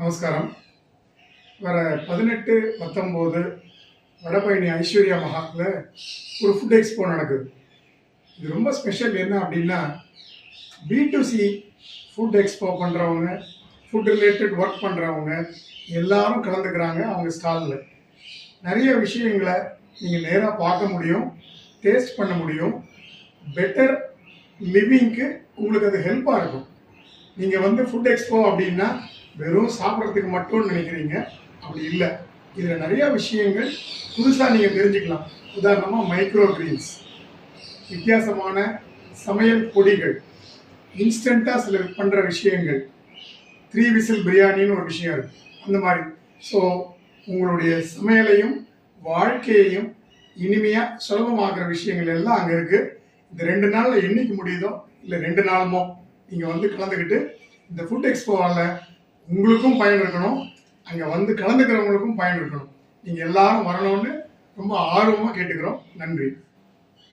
நமஸ்காரம். வர 18, 19 வடபழனி ஐஸ்வர்யா மஹாலில் ஒரு ஃபுட் எக்ஸ்போ நடக்குது. இது ரொம்ப ஸ்பெஷல். என்ன அப்படின்னா, B2C ஃபுட் எக்ஸ்போ பண்ணுறவங்க, ஃபுட் ரிலேட்டட் ஒர்க் பண்ணுறவங்க எல்லாரும் கலந்துக்கிறாங்க. அவங்க ஸ்டாலில் நிறைய விஷயங்களை நீங்கள் நேராக பார்க்க முடியும், டேஸ்ட் பண்ண முடியும். பெட்டர் லிவிங்க்கு உங்களுக்கு அது ஹெல்ப்பாக இருக்கும். நீங்கள் ஃபுட் எக்ஸ்போ அப்படின்னா வெறும் சாப்பிட்றதுக்கு மட்டும் நினைக்கிறீங்க, அப்படி இல்லை. இதில் நிறையா விஷயங்கள் புதுசாக நீங்கள் தெரிஞ்சுக்கலாம். உதாரணமாக மைக்ரோ கிரீன்ஸ், வித்தியாசமான சமையல் பொடிகள், இன்ஸ்டண்ட்டாக சில பண்ணுற விஷயங்கள், 3 விசில் பிரியாணின்னு ஒரு விஷயம் இருக்குது, அந்த மாதிரி. ஸோ உங்களுடைய சமையலையும் வாழ்க்கையையும் இனிமையாக சுலபமாக்குற விஷயங்கள் எல்லாம் அங்கே இருக்குது. இந்த 2 நாளில் என்னைக்கு முடியுதோ இல்லை 2 நாளுமோ நீங்கள் கலந்துக்கிட்டு இந்த ஃபுட் எக்ஸ்போவால் உங்களுக்கும் பயன் இருக்கணும், அங்கே கலந்துக்கிறவங்களுக்கும் பயன் இருக்கணும். நீங்கள் எல்லாரும் வரணும்னு ரொம்ப ஆர்வமாக கேட்டுக்கிறோம். நன்றி.